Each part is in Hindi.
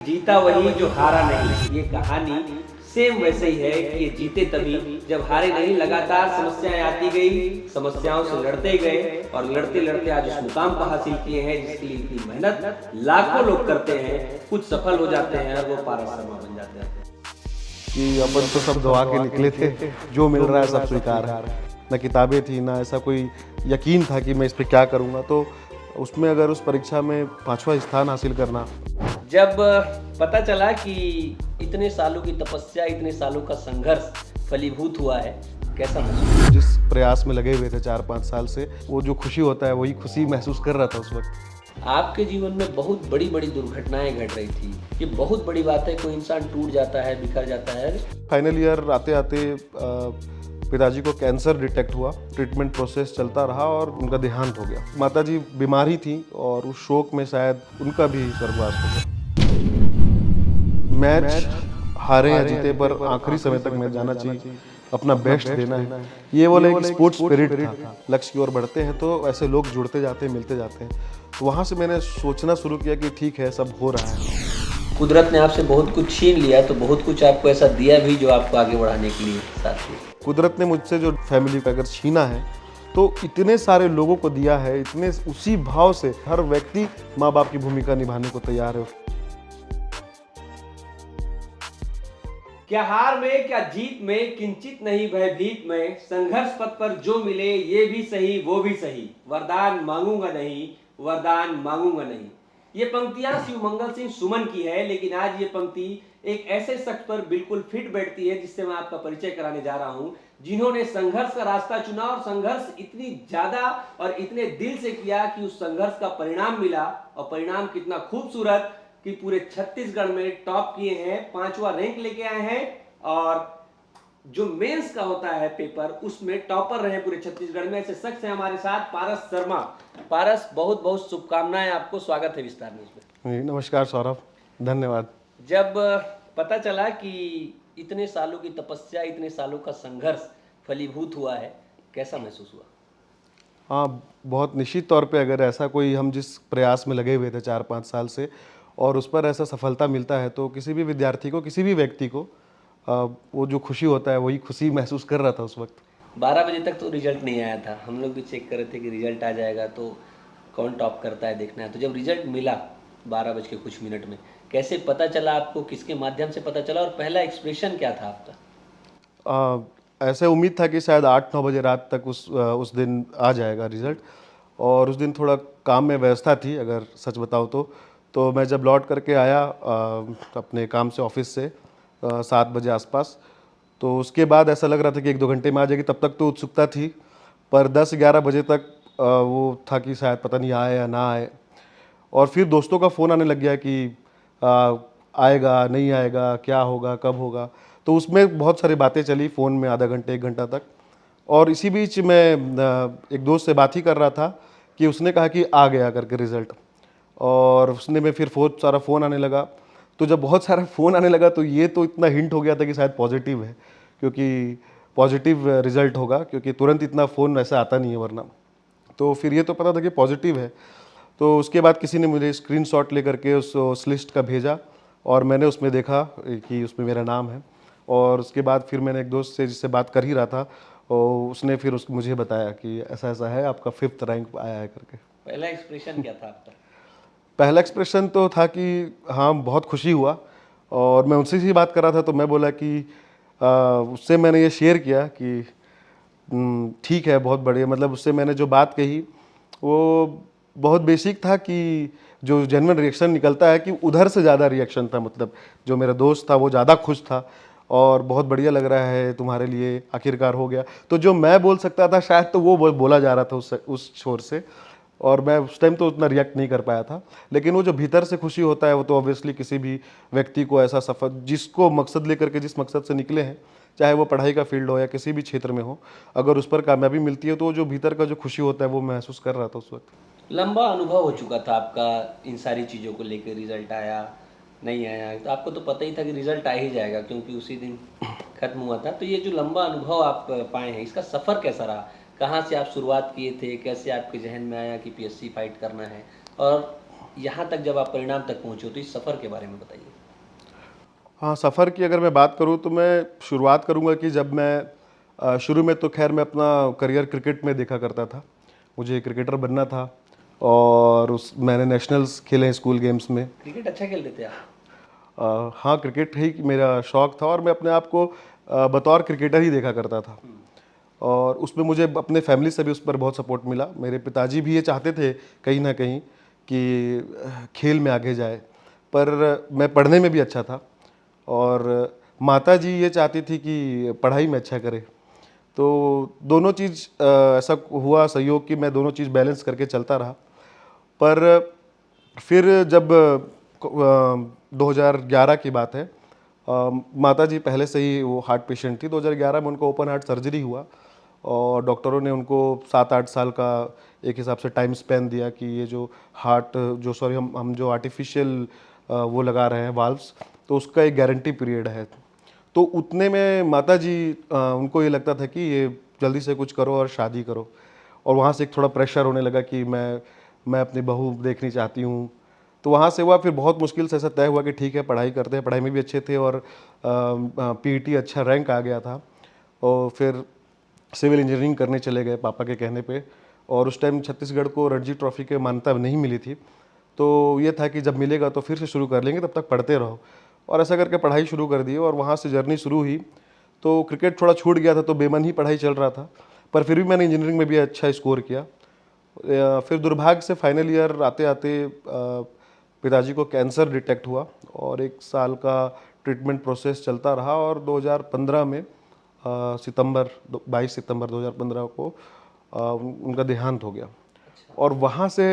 जीता वही जो हारा नहीं। ये कहानी सेम वैसे ही है कि ये जीते तभी जब हारे नहीं। लगातार समस्याएं आती गई, समस्याओं से लड़ते गए और लड़ते लड़ते आज उस मुकाम को हासिल किए हैं जिसके लिए इतनी मेहनत लाखों लोग करते हैं। कुछ सफल हो जाते हैं और वो पारस शर्मा बन जाते हैं। कि अपन तो सब दवा के निकले थे, जो मिल रहा है सब स्वीकार है। ना किताबें थी, ना ऐसा कोई यकीन था कि मैं इस पे क्या करूँगा। तो उसमें अगर उस परीक्षा में 5वां स्थान हासिल करना, जब पता चला कि इतने सालों की तपस्या, इतने सालों का संघर्ष फलीभूत हुआ है, कैसा महसूस? जिस प्रयास में लगे हुए थे 4-5 साल से, वो जो खुशी होता है वही खुशी महसूस कर रहा था उस वक्त। आपके जीवन में बहुत बड़ी बड़ी दुर्घटनाएं घट रही थी। ये बहुत बड़ी बात है, कोई इंसान टूट जाता है, बिखर जाता है। फाइनल ईयर आते आते पिताजी को कैंसर डिटेक्ट हुआ। ट्रीटमेंट प्रोसेस चलता रहा और उनका देहांत हो गया। माताजी बीमार ही थी और उस शोक में शायद उनका भी स्वर्गवास हो गया। मैच हारे या जीते पर आखिरी समय तक मैच जाना चाहिए, अपना बेस्ट देना है। ये वाला एक स्पोर्ट्स स्पिरिट था। लक्ष्य की ओर बढ़ते हैं तो ऐसे लोग जुड़ते जाते हैं, मिलते जाते हैं। तो वहाँ से मैंने सोचना शुरू किया कि ठीक है, सब हो रहा है। कुदरत ने आपसे बहुत कुछ छीन लिया तो बहुत कुछ आपको ऐसा दिया भी जो आपको आगे बढ़ाने के लिए साथ में। कुदरत ने मुझसे जो फैमिली का अगर छीना है तो इतने सारे लोगों को दिया है। इतने उसी भाव से हर व्यक्ति माँ बाप की भूमिका निभाने को तैयार है। क्या हार में, क्या जीत में, किंचित नहीं भयभीत में, संघर्ष पथ पर जो मिले ये भी सही वो भी सही, वरदान मांगूंगा नहीं, वरदान मांगूंगा नहीं। ये पंक्तियां शिव मंगल सिंह सुमन की है, लेकिन आज ये पंक्ति एक ऐसे शख्स पर बिल्कुल फिट बैठती है जिससे मैं आपका परिचय कराने जा रहा हूं, जिन्होंने संघर्ष का रास्ता चुना और संघर्ष इतनी ज्यादा और इतने दिल से किया कि उस संघर्ष का परिणाम मिला। और परिणाम कितना खूबसूरत कि पूरे छत्तीसगढ़ में टॉप किए हैं, 5वां रैंक लेके आए हैं। और जो मेंस का होता है पेपर, उसमें टॉपर रहे पूरे छत्तीसगढ़ में। ऐसे शख्स हैं हमारे साथ, पारस शर्मा। पारस, बहुत बहुत शुभकामनाएं आपको, स्वागत है विस्तार न्यूज में। नमस्कार सौरभ, धन्यवाद। जब पता चला कि इतने सालों की तपस्या, इतने सालों का संघर्ष फलीभूत हुआ है, कैसा महसूस हुआ? हाँ, बहुत निश्चित तौर पे अगर ऐसा कोई हम जिस प्रयास में लगे हुए थे 4-5 साल से और उस पर ऐसा सफलता मिलता है तो किसी भी विद्यार्थी को, किसी भी व्यक्ति को वो जो खुशी होता है वही खुशी महसूस कर रहा था उस वक्त। 12 बजे तक तो रिजल्ट नहीं आया था। हम लोग भी चेक कर रहे थे कि रिजल्ट आ जाएगा तो कौन टॉप करता है देखना है। तो जब रिजल्ट मिला 12 बज के कुछ मिनट में, कैसे पता चला आपको, किसके माध्यम से पता चला और पहला एक्सप्रेशन क्या था आपका? ऐसे उम्मीद था कि शायद 8-9 बजे रात तक उस दिन आ जाएगा रिजल्ट। और उस दिन थोड़ा काम में व्यवस्था थी, अगर सच बताऊँ तो मैं जब लौट करके आया अपने काम से, ऑफिस से 7 बजे आसपास, तो उसके बाद ऐसा लग रहा था कि 1-2 घंटे में आ जाएगी। तब तक तो उत्सुकता थी, पर 10-11 बजे तक वो था कि शायद पता नहीं आए या ना आए। और फिर दोस्तों का फ़ोन आने लग गया कि आएगा, नहीं आएगा, क्या होगा, कब होगा। तो उसमें बहुत सारी बातें चली फ़ोन में, आधा घंटे 1 घंटा तक। और इसी बीच मैं एक दोस्त से बात ही कर रहा था कि उसने कहा कि आ गया करके रिज़ल्ट। और उसने में फिर बहुत सारा फ़ोन आने लगा। तो जब बहुत सारा फ़ोन आने लगा तो ये तो इतना हिंट हो गया था कि शायद पॉजिटिव है, क्योंकि पॉजिटिव रिज़ल्ट होगा, क्योंकि तुरंत इतना फ़ोन वैसे आता नहीं है वरना। तो फिर ये तो पता था कि पॉजिटिव है। तो उसके बाद किसी ने मुझे स्क्रीनशॉट लेकर के उस लिस्ट का भेजा और मैंने उसमें देखा कि उसमें मेरा नाम है। और उसके बाद फिर मैंने एक दोस्त से जिससे बात कर ही रहा था, और उसने फिर मुझे बताया कि ऐसा ऐसा है, आपका 5th रैंक आया है करके। पहला एक्सप्रेशन क्या था आपका? पहला एक्सप्रेशन तो था कि हाँ, बहुत खुशी हुआ। और मैं उनसे ही बात कर रहा था तो मैं बोला कि उससे मैंने ये शेयर किया कि ठीक है, बहुत बढ़िया। मतलब उससे मैंने जो बात कही वो बहुत बेसिक था कि जो जेन्युइन रिएक्शन निकलता है कि उधर से ज़्यादा रिएक्शन था। मतलब जो मेरा दोस्त था वो ज़्यादा खुश था और बहुत बढ़िया लग रहा है तुम्हारे लिए, आखिरकार हो गया। तो जो मैं बोल सकता था शायद तो वो बोला जा रहा था उस छोर से, और मैं उस टाइम तो उतना रिएक्ट नहीं कर पाया था। लेकिन वो जो भीतर से खुशी होता है वो तो ऑब्वियसली किसी भी व्यक्ति को ऐसा सफल, जिसको मकसद लेकर के, जिस मकसद से निकले हैं, चाहे वो पढ़ाई का फील्ड हो या किसी भी क्षेत्र में हो, अगर उस पर कामयाबी मिलती है तो वो जो भीतर का जो खुशी होता है वो महसूस कर रहा था उस वक्त। लंबा अनुभव हो चुका था आपका इन सारी चीज़ों को लेकर। रिजल्ट आया, नहीं आया, तो आपको तो पता ही था कि रिजल्ट आ ही जाएगा क्योंकि उसी दिन खत्म हुआ था। तो ये जो लंबा अनुभव आप पाए हैं, इसका सफ़र कैसा रहा? कहाँ से आप शुरुआत किए थे, कैसे आपके जहन में आया कि पीएससी फाइट करना है, और यहाँ तक जब आप परिणाम तक पहुँचे हो, तो इस सफ़र के बारे में बताइए। हाँ, सफ़र की अगर मैं बात करूँ तो मैं शुरुआत करूँगा कि जब मैं शुरू में तो खैर मैं अपना करियर क्रिकेट में देखा करता था। मुझे क्रिकेटर बनना था और उस मैंने नेशनल्स खेले हैं स्कूल गेम्स में। क्रिकेट अच्छा खेलते थे आप? हाँ, क्रिकेट ही मेरा शौक़ था और मैं अपने आप को बतौर क्रिकेटर ही देखा करता था। और उसमें मुझे अपने फैमिली से भी उस पर बहुत सपोर्ट मिला। मेरे पिताजी भी ये चाहते थे कहीं न कहीं कि खेल में आगे जाए, पर मैं पढ़ने में भी अच्छा था और माताजी ये चाहती थी कि पढ़ाई में अच्छा करे। तो दोनों चीज़ ऐसा हुआ संयोग कि मैं दोनों चीज़ बैलेंस करके चलता रहा। पर फिर जब 2011 की बात है, माताजी पहले से ही वो हार्ट पेशेंट थी। 2011 में उनको ओपन हार्ट सर्जरी हुआ और डॉक्टरों ने उनको 7-8 साल का एक हिसाब से टाइम स्पैन दिया कि ये जो हार्ट जो सॉरी हम जो आर्टिफिशियल वो लगा रहे हैं वाल्व्स, तो उसका एक गारंटी पीरियड है। तो उतने में माताजी उनको ये लगता था कि ये जल्दी से कुछ करो और शादी करो। और वहाँ से एक थोड़ा प्रेशर होने लगा कि मैं अपनी बहू देखनी चाहती हूँ। तो वहाँ से हुआ, फिर बहुत मुश्किल से ऐसा तय हुआ कि ठीक है पढ़ाई करते हैं। पढ़ाई में भी अच्छे थे और पीईटी अच्छा रैंक आ गया था और फिर सिविल इंजीनियरिंग करने चले गए पापा के कहने पे। और उस टाइम छत्तीसगढ़ को रणजी ट्रॉफी की मान्यता नहीं मिली थी, तो ये था कि जब मिलेगा तो फिर से शुरू कर लेंगे, तब तक पढ़ते रहो। और ऐसा करके पढ़ाई शुरू कर दी और वहाँ से जर्नी शुरू हुई। तो क्रिकेट थोड़ा छूट गया था तो बेमन ही पढ़ाई चल रहा था, पर फिर भी मैंने इंजीनियरिंग में भी अच्छा स्कोर किया। फिर दुर्भाग्य से फाइनल ईयर आते आते पिताजी को कैंसर डिटेक्ट हुआ और 1 साल का ट्रीटमेंट प्रोसेस चलता रहा और 2015 में सितंबर 22 सितंबर 2015 को उनका देहांत हो गया। और वहाँ से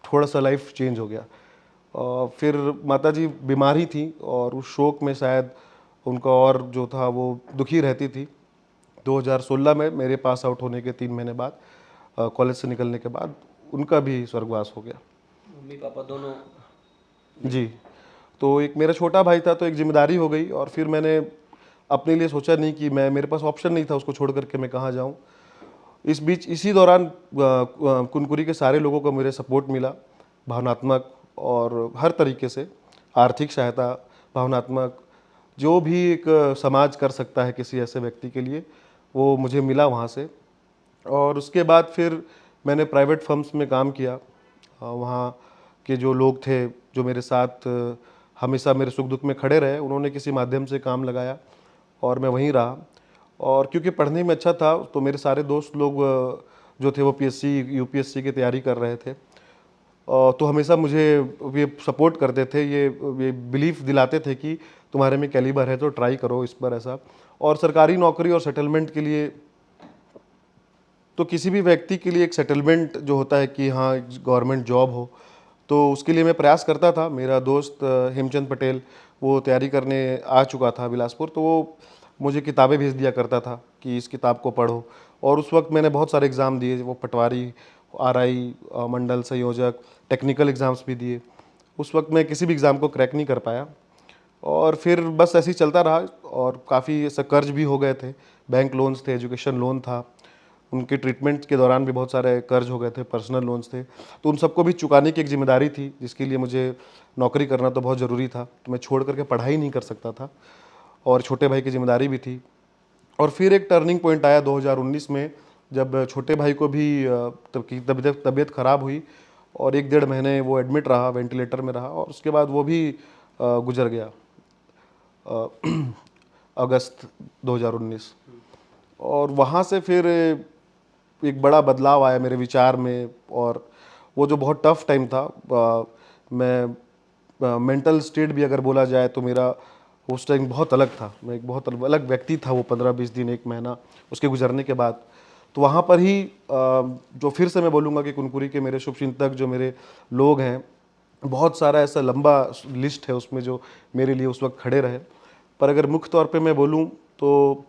थोड़ा सा लाइफ चेंज हो गया। फिर माताजी बीमार ही थी और उस शोक में शायद उनका और जो था वो दुखी रहती थी। 2016 में मेरे पास आउट होने के 3 महीने बाद कॉलेज से निकलने के बाद उनका भी स्वर्गवास हो गया। मम्मी पापा दोनों? जी, तो एक मेरा छोटा भाई था तो एक जिम्मेदारी हो गई और फिर मैंने अपने लिए सोचा नहीं कि मेरे पास ऑप्शन नहीं था उसको छोड़ करके मैं कहाँ जाऊँ। इस बीच इसी दौरान कुनकुरी के सारे लोगों को मेरे सपोर्ट मिला, भावनात्मक और हर तरीके से, आर्थिक सहायता, भावनात्मक, जो भी एक समाज कर सकता है किसी ऐसे व्यक्ति के लिए, वो मुझे मिला वहाँ से। और उसके बाद फिर मैंने प्राइवेट फर्म्स में काम किया। वहाँ के जो लोग थे, जो मेरे साथ हमेशा मेरे सुख दुख में खड़े रहे, उन्होंने किसी माध्यम से काम लगाया और मैं वहीं रहा। और क्योंकि पढ़ने में अच्छा था तो मेरे सारे दोस्त लोग जो थे वो पीएससी, यूपीएससी की तैयारी कर रहे थे। तो हमेशा मुझे ये सपोर्ट करते थे, ये बिलीफ दिलाते थे कि तुम्हारे में कैलिबर है तो ट्राई करो इस पर ऐसा। और सरकारी नौकरी और सेटलमेंट के लिए, तो किसी भी व्यक्ति के लिए एक सेटलमेंट जो होता है कि हाँ गवर्नमेंट जॉब हो, तो उसके लिए मैं प्रयास करता था। मेरा दोस्त हेमचंद पटेल वो तैयारी करने आ चुका था बिलासपुर, तो वो मुझे किताबें भेज दिया करता था कि इस किताब को पढ़ो। और उस वक्त मैंने बहुत सारे एग्ज़ाम दिए, वो पटवारी, आरआई, मंडल संयोजक, टेक्निकल एग्ज़ाम्स भी दिए। उस वक्त मैं किसी भी एग्ज़ाम को क्रैक नहीं कर पाया और फिर बस ऐसे ही चलता रहा और काफ़ी ऐसा कर्ज भी हो गए थे। बैंक लोन्स थे, एजुकेशन लोन था, उनके ट्रीटमेंट के दौरान भी बहुत सारे कर्ज हो गए थे, पर्सनल लोन्स थे। तो उन सबको भी चुकाने की एक जिम्मेदारी थी, जिसके लिए मुझे नौकरी करना तो बहुत ज़रूरी था। तो मैं छोड़ करके पढ़ाई नहीं कर सकता था और छोटे भाई की जिम्मेदारी भी थी। और फिर एक टर्निंग पॉइंट आया 2019 में, जब छोटे भाई को भी तबीयत ख़राब हुई और 1-1.5 महीने वो एडमिट रहा, वेंटिलेटर में रहा और उसके बाद वो भी गुजर गया अगस्त 2019। और वहाँ से फिर एक बड़ा बदलाव आया मेरे विचार में। और वो जो बहुत टफ टाइम था, मैं मेंटल स्टेट भी अगर बोला जाए तो मेरा उस टाइम बहुत अलग था। मैं एक बहुत अलग व्यक्ति था वो 15-20 दिन, 1 महीना उसके गुजरने के बाद। तो वहाँ पर ही जो फिर से मैं बोलूँगा कि कुनकुरी के मेरे शुभचिंतक जो मेरे लोग हैं, बहुत सारा ऐसा लंबा लिस्ट है उसमें जो मेरे लिए उस वक्त खड़े रहे। पर अगर मुख्य तौर पे मैं बोलूँ तो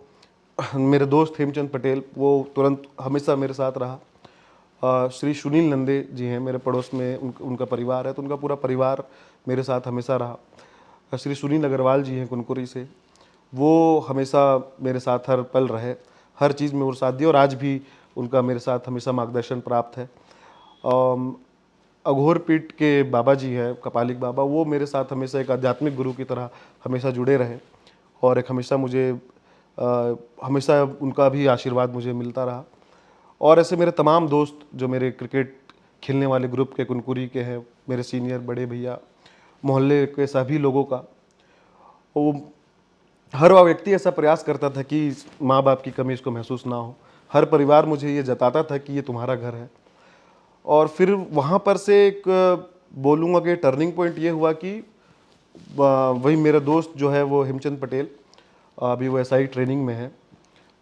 मेरे दोस्त हेमचंद पटेल वो तुरंत हमेशा मेरे साथ रहा। श्री सुनील नंदे जी हैं मेरे पड़ोस में, उनका परिवार है, तो उनका पूरा परिवार मेरे साथ हमेशा रहा। श्री सुनील अग्रवाल जी हैं कुनकुरी से, वो हमेशा मेरे साथ हर पल रहे, हर चीज़ में वो साथ दिए और आज भी उनका मेरे साथ हमेशा मार्गदर्शन प्राप्त है। अघोर पीठ के बाबा जी हैं, कपालिक बाबा, वो मेरे साथ हमेशा एक आध्यात्मिक गुरु की तरह हमेशा जुड़े रहे और एक हमेशा मुझे हमेशा उनका भी आशीर्वाद मुझे मिलता रहा। और ऐसे मेरे तमाम दोस्त जो मेरे क्रिकेट खेलने वाले ग्रुप के कुनकुरी के हैं, मेरे सीनियर बड़े भैया, मोहल्ले के सभी लोगों का, वो हर वह व्यक्ति ऐसा प्रयास करता था कि माँ बाप की कमी इसको महसूस ना हो। हर परिवार मुझे ये जताता था कि ये तुम्हारा घर है। और फिर वहाँ पर से एक बोलूँगा कि टर्निंग पॉइंट ये हुआ कि वही मेरा दोस्त जो है वो हेमचंद पटेल, अभी वो एसआई ट्रेनिंग में है,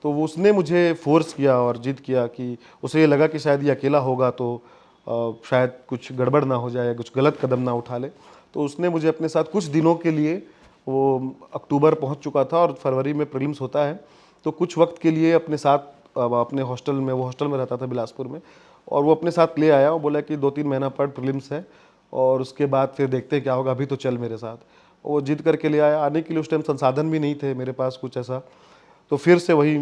तो वो उसने मुझे फोर्स किया और जिद किया कि उसे ये लगा कि शायद ये अकेला होगा तो शायद कुछ गड़बड़ ना हो जाए, कुछ गलत कदम ना उठा ले। तो उसने मुझे अपने साथ कुछ दिनों के लिए, वो अक्टूबर पहुंच चुका था और फरवरी में प्रीलिम्स होता है, तो कुछ वक्त के लिए अपने साथ अपने हॉस्टल में, वो हॉस्टल में रहता था बिलासपुर में, और वो अपने साथ ले आया और बोला कि 2-3 महीना पढ़, प्रीलिम्स है और उसके बाद फिर देखते हैं क्या होगा, अभी तो चल मेरे साथ। वो जिद करके ले आया। आने के लिए उस टाइम संसाधन भी नहीं थे मेरे पास कुछ ऐसा, तो फिर से वही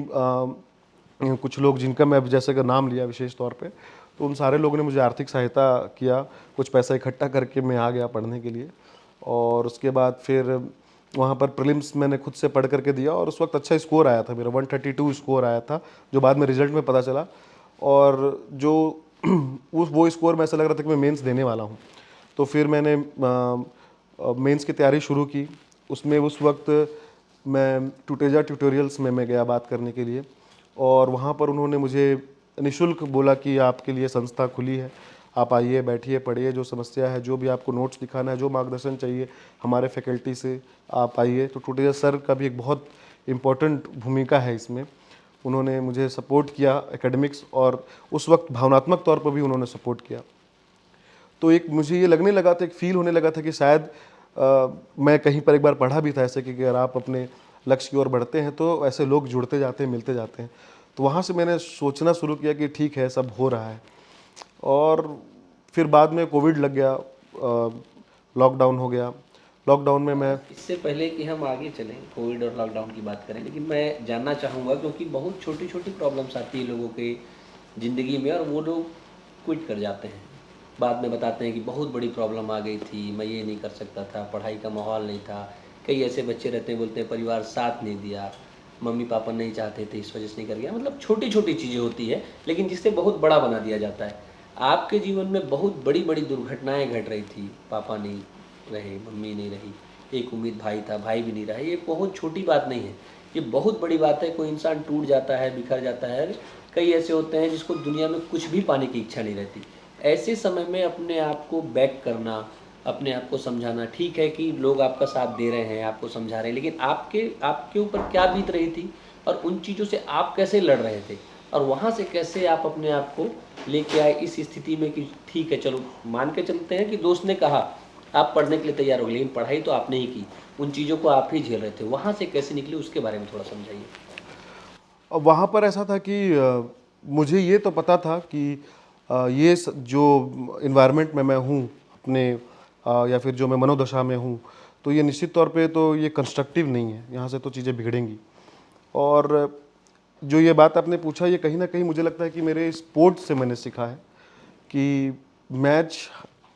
कुछ लोग जिनका मैं जैसे कि नाम लिया विशेष तौर पे, तो उन सारे लोगों ने मुझे आर्थिक सहायता किया, कुछ पैसा इकट्ठा करके मैं आ गया पढ़ने के लिए। और उसके बाद फिर वहाँ पर प्रीलिम्स मैंने खुद से पढ़ करके दिया और उस वक्त अच्छा स्कोर आया था मेरा, 132 स्कोर आया था, जो बाद में रिजल्ट में पता चला। और जो उस वो स्कोर में ऐसा लग रहा था कि मैं मेंस देने वाला हूँ। तो फिर मैंने मेंस की तैयारी शुरू की। उसमें उस वक्त मैं टूटेजा ट्यूटोरियल्स में मैं गया बात करने के लिए, और वहाँ पर उन्होंने मुझे निःशुल्क बोला कि आपके लिए संस्था खुली है, आप आइए, बैठिए, पढ़िए, जो समस्या है, जो भी आपको नोट्स दिखाना है, जो मार्गदर्शन चाहिए हमारे फैकल्टी से, आप आइए। तो टूटेजा सर का भी एक बहुत इम्पोर्टेंट भूमिका है इसमें। उन्होंने मुझे सपोर्ट किया एकेडमिक्स, और उस वक्त भावनात्मक तौर पर भी उन्होंने सपोर्ट किया। तो एक मुझे ये लगने लगा था, एक फील होने लगा था कि शायद मैं कहीं पर एक बार पढ़ा भी था ऐसे कि अगर आप अपने लक्ष्य की ओर बढ़ते हैं तो ऐसे लोग जुड़ते जाते हैं, मिलते जाते हैं। तो वहाँ से मैंने सोचना शुरू किया कि ठीक है, सब हो रहा है। और फिर बाद में कोविड लग गया, लॉकडाउन हो गया। लॉकडाउन में मैं इससे पहले कि हम आगे चलें, कोविड और लॉकडाउन की बात करें, लेकिन मैं जानना चाहूँगा क्योंकि बहुत छोटी छोटी प्रॉब्लम्स आती है लोगों के ज़िंदगी में और वो लोग क्विट कर जाते हैं। बाद में बताते हैं कि बहुत बड़ी प्रॉब्लम आ गई थी, मैं ये नहीं कर सकता था, पढ़ाई का माहौल नहीं था। कई ऐसे बच्चे रहते हैं, बोलते हैं परिवार साथ नहीं दिया, मम्मी पापा नहीं चाहते थे, इस वजह से नहीं कर गया। मतलब छोटी छोटी चीज़ें होती है लेकिन जिससे बहुत बड़ा बना दिया जाता है। आपके जीवन में बहुत बड़ी बड़ी दुर्घटनाएं घट रही थी, पापा नहीं रहे, मम्मी नहीं रही, एक उम्मीद भाई था, भाई भी नहीं रहा। ये बहुत छोटी बात नहीं है, ये बहुत बड़ी बात है। कोई इंसान टूट जाता है, बिखर जाता है। कई ऐसे होते हैं जिसको दुनिया में कुछ भी पाने की इच्छा नहीं रहती। ऐसे समय में अपने आप को बैक करना, अपने आप को समझाना, ठीक है कि लोग आपका साथ दे रहे हैं, आपको समझा रहे हैं, लेकिन आपके आपके ऊपर क्या बीत रही थी और उन चीज़ों से आप कैसे लड़ रहे थे और वहाँ से कैसे आप अपने आप को लेके आए इस स्थिति में कि ठीक है, चलो मान के चलते हैं कि दोस्त ने कहा आप पढ़ने के लिए तैयार हो गए, लेकिन पढ़ाई तो आपने ही की, उन चीज़ों को आप ही झेल रहे थे, वहाँ से कैसे निकले उसके बारे में थोड़ा समझाइए। अब वहाँ पर ऐसा था कि मुझे ये तो पता था कि जो इन्वायरमेंट में मैं हूँ अपने, या फिर जो मैं मनोदशा में हूँ, तो ये निश्चित तौर पे तो ये कंस्ट्रक्टिव नहीं है, यहाँ से तो चीज़ें बिगड़ेंगी। और जो ये बात आपने पूछा, ये कहीं ना कहीं मुझे लगता है कि मेरे स्पोर्ट्स से मैंने सीखा है कि मैच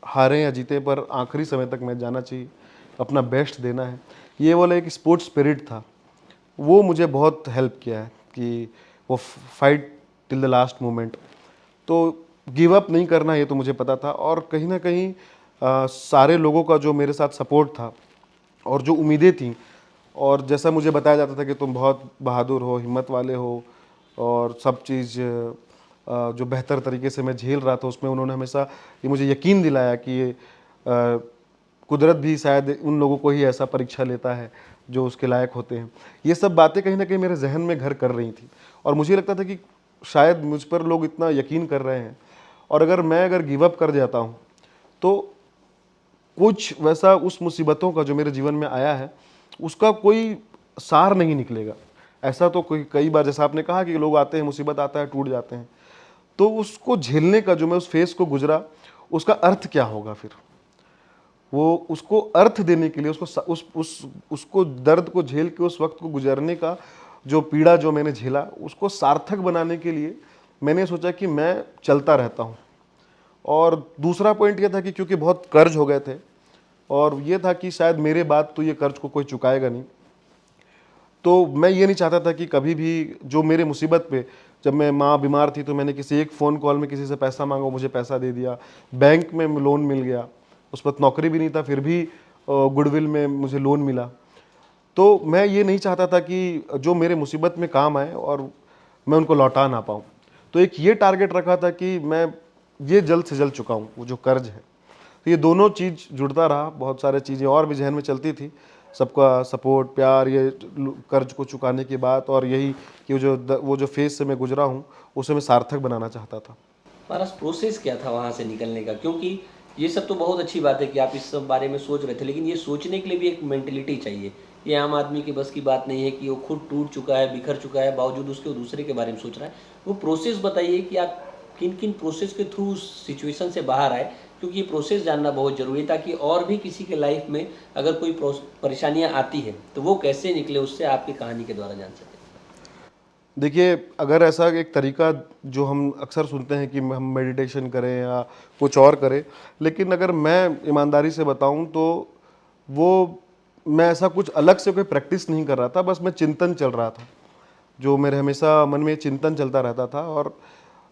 हारे या जीते पर आखिरी समय तक मैच जाना चाहिए, अपना बेस्ट देना है। ये वाला एक स्पोर्ट्स स्पिरिट था, वो मुझे बहुत हेल्प किया है कि वो fight till the last moment. तो गिव अप नहीं करना, ये तो मुझे पता था। और कहीं ना कहीं सारे लोगों का जो मेरे साथ सपोर्ट था और जो उम्मीदें थीं, और जैसा मुझे बताया जाता था कि तुम बहुत बहादुर हो, हिम्मत वाले हो, और सब चीज़ जो बेहतर तरीके से मैं झेल रहा था, उसमें उन्होंने हमेशा ये मुझे यकीन दिलाया कि ये कुदरत भी शायद उन लोगों को ही ऐसा परीक्षा लेता है जो उसके लायक होते हैं। ये सब बातें कहीं ना कहीं मेरे जहन में घर कर रही थी, और मुझे लगता था कि शायद मुझ पर लोग इतना यकीन कर रहे हैं, और अगर गिव अप कर जाता हूँ तो कुछ वैसा उस मुसीबतों का जो मेरे जीवन में आया है उसका कोई सार नहीं निकलेगा। ऐसा तो कोई कई बार, जैसा आपने कहा कि लोग आते हैं, मुसीबत आता है, टूट जाते हैं, तो उसको झेलने का जो मैं उस फेस को गुजरा, उसका अर्थ क्या होगा फिर? वो उसको अर्थ देने के लिए, उसको दर्द को झेल के उस वक्त को गुजरने का जो पीड़ा जो मैंने झेला, उसको सार्थक बनाने के लिए मैंने सोचा कि मैं चलता रहता हूँ। और दूसरा पॉइंट ये था कि क्योंकि बहुत कर्ज हो गए थे और ये था कि शायद मेरे बाद तो ये कर्ज को कोई चुकाएगा नहीं, तो मैं ये नहीं चाहता था कि कभी भी जो मेरे मुसीबत पे, जब मैं माँ बीमार थी तो मैंने किसी एक फ़ोन कॉल में किसी से पैसा मांगा, मुझे पैसा दे दिया, बैंक में लोन मिल गया, उस वक्त नौकरी भी नहीं था फिर भी गुडविल में मुझे लोन मिला। तो मैं ये नहीं चाहता था कि जो मेरे मुसीबत में काम आए और मैं उनको लौटा ना पाऊँ। तो एक ये टारगेट रखा था कि मैं ये जल्द से जल्द चुकाऊँ वो जो कर्ज है। तो ये दोनों चीज़ जुड़ता रहा, बहुत सारी चीज़ें और भी जहन में चलती थी, सबका सपोर्ट, प्यार, ये कर्ज को चुकाने की बात, और यही कि वो जो फेज़ से मैं गुजरा हूँ उसे मैं सार्थक बनाना चाहता था। हमारा प्रोसेस क्या था वहाँ से निकलने का? क्योंकि ये सब तो बहुत अच्छी बात है कि आप इस सब बारे में सोच रहे थे, लेकिन ये सोचने के लिए भी एक मेंटलिटी चाहिए। ये आम आदमी की बस की बात नहीं है कि वो खुद टूट चुका है, बिखर चुका है, बावजूद उसके वो दूसरे के बारे में सोच रहा है। वो प्रोसेस बताइए कि आप किन-किन प्रोसेस के थ्रू उस सिचुएशन से बाहर आए? क्योंकि ये प्रोसेस जानना बहुत ज़रूरी है, ताकि और भी किसी के लाइफ में अगर कोई परेशानियाँ आती है, तो वो कैसे निकले उससे आपकी कहानी के द्वारा जान सकें। देखिए, अगर ऐसा एक तरीका जो हम अक्सर सुनते हैं कि हम मेडिटेशन करें या कुछ और करें, लेकिन अगर मैं ईमानदारी से बताऊं तो वो मैं ऐसा कुछ अलग से कोई प्रैक्टिस नहीं कर रहा था, बस मैं चिंतन चल रहा था, जो मेरे हमेशा मन में चिंतन चलता रहता था। और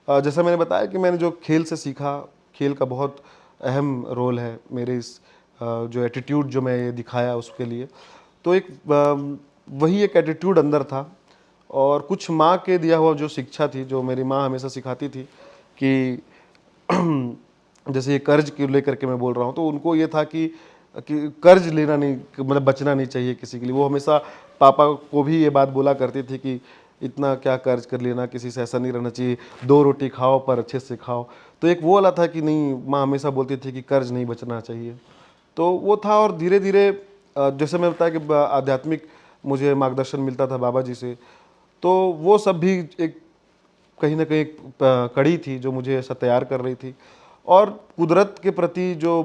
जैसा मैंने बताया कि मैंने जो खेल से सीखा, खेल का बहुत अहम रोल है मेरे इस जो एटीट्यूड जो मैं ये दिखाया उसके लिए। तो एक वही एक एटीट्यूड अंदर था, और कुछ माँ के दिया हुआ जो शिक्षा थी, जो मेरी माँ हमेशा सिखाती थी कि जैसे ये कर्ज को लेकर के मैं बोल रहा हूँ, तो उनको ये था कि कर्ज लेना नहीं, मतलब बचना नहीं चाहिए किसी के लिए। वो हमेशा पापा को भी ये बात बोला करती थी कि इतना क्या कर्ज कर लेना, किसी से ऐसा नहीं रहना चाहिए, 2 रोटी खाओ पर अच्छे से खाओ। तो एक वो वाला था कि नहीं, माँ हमेशा बोलती थी कि कर्ज नहीं बचना चाहिए। तो वो था, और धीरे धीरे जैसे मैं बताया कि आध्यात्मिक मुझे मार्गदर्शन मिलता था बाबा जी से, तो वो सब भी एक कहीं ना कहीं एक कड़ी थी जो मुझे ऐसा तैयार कर रही थी। और कुदरत के प्रति जो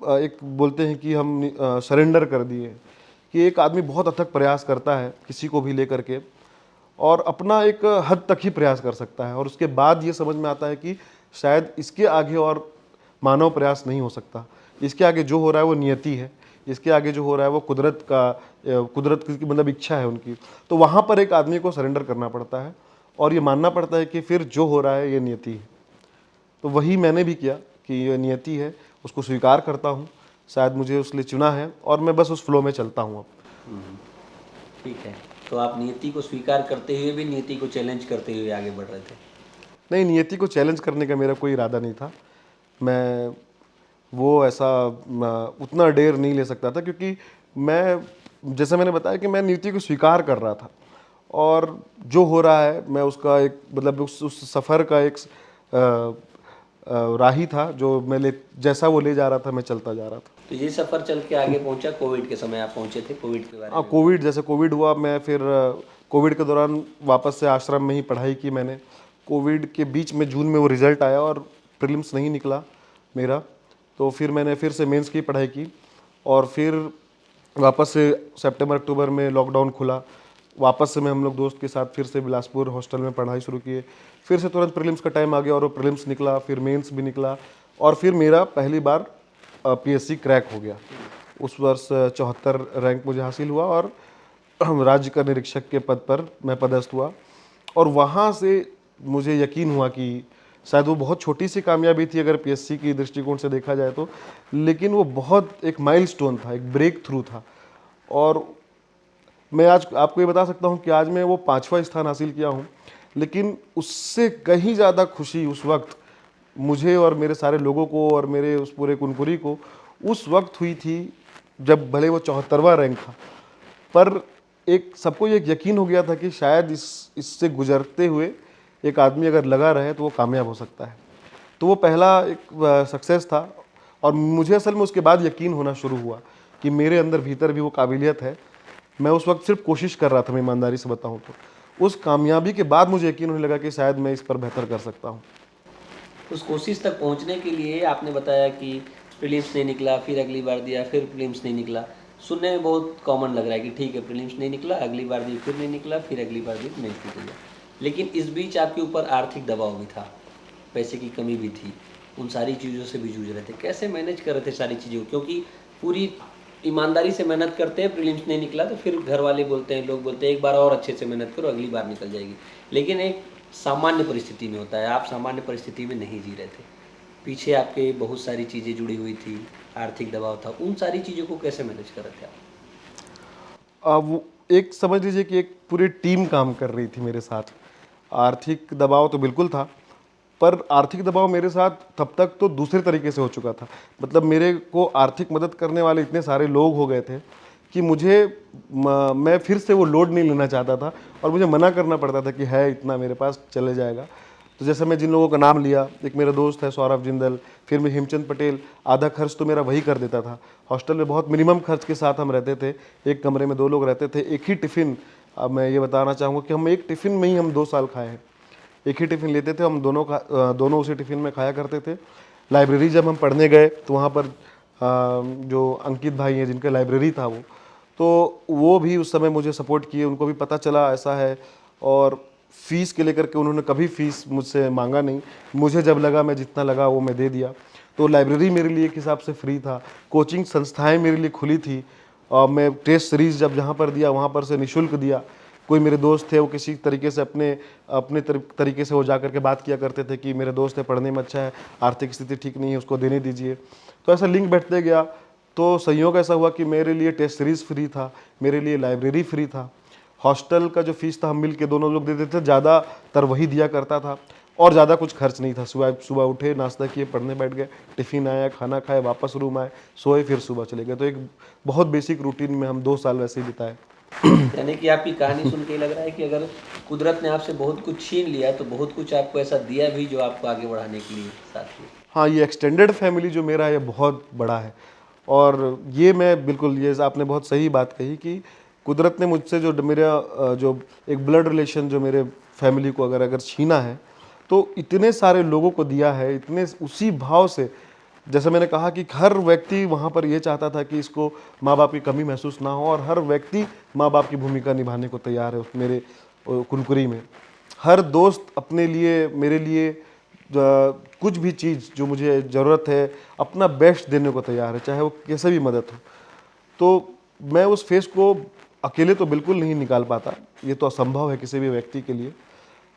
एक बोलते हैं कि हम सरेंडर कर दिए, कि एक आदमी बहुत अथक प्रयास करता है किसी को भी लेकर के, और अपना एक हद तक ही प्रयास कर सकता है, और उसके बाद ये समझ में आता है कि शायद इसके आगे और मानव प्रयास नहीं हो सकता। इसके आगे जो हो रहा है वो नियति है, इसके आगे जो हो रहा है वो कुदरत की मतलब इच्छा है उनकी। तो वहाँ पर एक आदमी को सरेंडर करना पड़ता है और ये मानना पड़ता है कि फिर जो हो रहा है ये नियति है। तो वही मैंने भी किया कि ये नियति है, उसको स्वीकार करता हूँ, शायद मुझे उसके लिए चुना है, और मैं बस उस फ्लो में चलता हूँ अब। ठीक है, तो आप नियति को स्वीकार करते हुए भी नियति को चैलेंज करते हुए आगे बढ़ रहे थे। नहीं, नियति को चैलेंज करने का मेरा कोई इरादा नहीं था। मैं वो ऐसा उतना डेयर नहीं ले सकता था, क्योंकि मैं, जैसे मैंने बताया कि मैं नियति को स्वीकार कर रहा था, और जो हो रहा है मैं उसका एक मतलब उस सफ़र का एक राही था, जो जैसा वो ले जा रहा था मैं चलता जा रहा था। तो ये सफ़र चल के आगे पहुंचा, कोविड के समय आप पहुंचे थे, कोविड के बारे हाँ, में। कोविड, जैसे कोविड हुआ, मैं फिर कोविड के दौरान वापस से आश्रम में ही पढ़ाई की मैंने। कोविड के बीच में जून में वो रिज़ल्ट आया और प्रीलिम्स नहीं निकला मेरा, तो फिर मैंने फिर से मेंस की पढ़ाई की, और फिर वापस से सितंबर अक्टूबर में लॉकडाउन खुला, वापस से मैं हम लोग दोस्त के साथ फिर से बिलासपुर हॉस्टल में पढ़ाई शुरू किए। फिर से तुरंत प्रीलिम्स का टाइम आ गया और वो प्रीलिम्स निकला, फिर मेंस भी निकला, और फिर मेरा पहली बार पीएससी क्रैक हो गया। उस वर्ष 74 रैंक मुझे हासिल हुआ, और राज्य का निरीक्षक के पद पर मैं पदस्थ हुआ। और वहाँ से मुझे यकीन हुआ कि शायद वो बहुत छोटी सी कामयाबी थी अगर पीएससी की दृष्टिकोण से देखा जाए तो, लेकिन वो बहुत एक माइलस्टोन था, एक ब्रेक थ्रू था। और मैं आज आपको ये बता सकता हूँ कि आज मैं वो 5वां स्थान हासिल किया हूँ, लेकिन उससे कहीं ज़्यादा खुशी उस वक्त मुझे और मेरे सारे लोगों को और मेरे उस पूरे कुनकुरी को उस वक्त हुई थी, जब भले वो 74वां रैंक था, पर एक सबको ये यकीन हो गया था कि शायद इससे गुजरते हुए एक आदमी अगर लगा रहे तो वो कामयाब हो सकता है। तो वो पहला एक सक्सेस था, और मुझे असल में उसके बाद यकीन होना शुरू हुआ कि मेरे अंदर भीतर भी वो काबिलियत है। मैं उस वक्त सिर्फ कोशिश कर रहा था, मैं ईमानदारी से बताऊं तो। उस कामयाबी के बाद मुझे यकीन होने लगा कि शायद मैं इस पर बेहतर कर सकता हूं। उस कोशिश तक पहुंचने के लिए आपने बताया कि प्रीलिम्स नहीं निकला, फिर अगली बार दिया, फिर प्रीलिम्स नहीं निकला। सुनने में बहुत कॉमन लग रहा है कि ठीक है, प्रीलिम्स नहीं निकला, अगली बार दी, फिर नहीं निकला, फिर अगली बार दी, मेंस निकल गया। लेकिन इस बीच आपके ऊपर आर्थिक दबाव भी था, पैसे की कमी भी थी। उन सारी चीज़ों से भी जूझ रहे थे, कैसे मैनेज कर रहे थे सारी चीज़ों को? क्योंकि पूरी ईमानदारी से मेहनत करते हैं, प्रीलिम्स नहीं निकला तो फिर घर वाले बोलते हैं, लोग बोलते हैं एक बार और अच्छे से मेहनत करो, अगली बार निकल जाएगी। लेकिन एक सामान्य परिस्थिति में होता है, आप सामान्य परिस्थिति में नहीं जी रहे थे, पीछे आपके बहुत सारी चीज़ें जुड़ी हुई थी, आर्थिक दबाव था, उन सारी चीज़ों को कैसे मैनेज कर रहे थे आप? वो एक समझ लीजिए कि एक पूरी टीम काम कर रही थी मेरे साथ। आर्थिक दबाव तो बिल्कुल था, पर आर्थिक दबाव मेरे साथ तब तक तो दूसरे तरीके से हो चुका था। मतलब मेरे को आर्थिक मदद करने वाले इतने सारे लोग हो गए थे कि मैं फिर से वो लोड नहीं लेना चाहता था और मुझे मना करना पड़ता था कि है इतना मेरे पास चले जाएगा। तो जैसे मैं जिन लोगों का नाम लिया, एक मेरा दोस्त है सौरभ जिंदल, फिर मैं हेमचंद पटेल, आधा खर्च तो मेरा वही कर देता था। हॉस्टल में बहुत मिनिमम खर्च के साथ हम रहते थे, एक कमरे में 2 लोग रहते थे, एक ही टिफ़िन। अब मैं ये बताना चाहूँगा कि हम एक टिफ़िन में ही हम 2 साल खाए हैं। एक ही टिफ़िन लेते थे हम दोनों उसी टिफ़िन में खाया करते थे। लाइब्रेरी जब हम पढ़ने गए तो वहाँ पर जो अंकित भाई हैं जिनका लाइब्रेरी था वो भी उस समय मुझे सपोर्ट किए, उनको भी पता चला ऐसा है। और फ़ीस के लेकर के उन्होंने कभी फ़ीस मुझसे मांगा नहीं, मुझे जब लगा मैं जितना लगा वो मैं दे दिया। तो लाइब्रेरी मेरे लिए एक हिसाब से फ्री था, कोचिंग संस्थाएं मेरे लिए खुली थी। और मैं टेस्ट सीरीज़ जब जहाँ पर दिया वहाँ पर से निःशुल्क दिया। कोई मेरे दोस्त थे वो किसी तरीके से तरीके से वो जा करके बात किया करते थे कि मेरे दोस्त है, पढ़ने में अच्छा है, आर्थिक स्थिति ठीक नहीं है, उसको देने दीजिए। तो ऐसा लिंक बैठते गया। तो संयोग ऐसा हुआ कि मेरे लिए टेस्ट सीरीज़ फ्री था, मेरे लिए लाइब्रेरी फ्री था। हॉस्टल का जो फीस था हम मिल के दोनों लोग देते थे, ज़्यादातर वही दिया करता था और ज़्यादा कुछ खर्च नहीं था। सुबह सुबह उठे, नाश्ता किए, पढ़ने बैठ गए, टिफ़िन आया, खाना खाए, वापस रूम आए, सोए, फिर सुबह चले गए। तो एक बहुत बेसिक रूटीन में हम 2 साल वैसे ही बिताए। यानी कि आपकी कहानी सुन के ही लग रहा है कि अगर कुदरत ने आपसे बहुत कुछ छीन लिया तो बहुत कुछ आपको ऐसा दिया भी जो आपको आगे बढ़ाने के लिए साथ में। हाँ, ये एक्सटेंडेड फैमिली जो मेरा है ये बहुत बड़ा है। और ये मैं बिल्कुल, ये आपने बहुत सही बात कही कि कुदरत ने मुझसे जो एक ब्लड रिलेशन जो मेरे फैमिली को अगर छीना है, तो इतने सारे लोगों को दिया है, इतने उसी भाव से। जैसे मैंने कहा कि हर व्यक्ति वहाँ पर ये चाहता था कि इसको माँ बाप की कमी महसूस ना हो, और हर व्यक्ति माँ बाप की भूमिका निभाने को तैयार है उस मेरे कुनकुरी में। हर दोस्त अपने लिए, मेरे लिए कुछ भी चीज़ जो मुझे ज़रूरत है, अपना बेस्ट देने को तैयार है, चाहे वो कैसे भी मदद हो। तो मैं उस फेज़ को अकेले तो बिल्कुल नहीं निकाल पाता, ये तो असंभव है किसी भी व्यक्ति के लिए।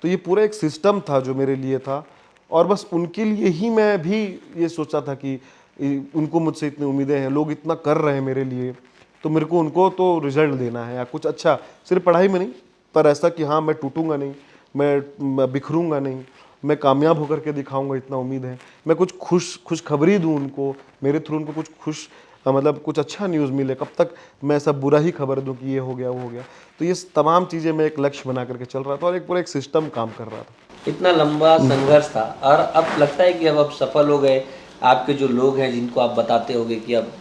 तो ये पूरा एक सिस्टम था जो मेरे लिए था, और बस उनके लिए ही मैं भी ये सोचा था कि उनको मुझसे इतनी उम्मीदें हैं, लोग इतना कर रहे हैं मेरे लिए, तो मेरे को उनको तो रिजल्ट देना है या कुछ अच्छा, सिर्फ पढ़ाई में नहीं, पर ऐसा कि हाँ मैं टूटूंगा नहीं, मैं बिखरूंगा नहीं, मैं कामयाब होकर के दिखाऊंगा, इतना उम्मीद है। मैं कुछ खुशखबरी दूं उनको, मेरे थ्रू उनको कुछ मतलब कुछ अच्छा न्यूज़ मिले। कब तक मैं सब बुरा ही खबर दूं कि ये हो गया वो हो गया। तो ये तमाम चीज़ें मैं एक लक्ष्य बना करके चल रहा था और एक पूरा एक सिस्टम काम कर रहा था। इतना लंबा संघर्ष था और अब लगता है कि अब आप सफल हो गए। आपके जो लोग हैं जिनको आप बताते होगे कि अब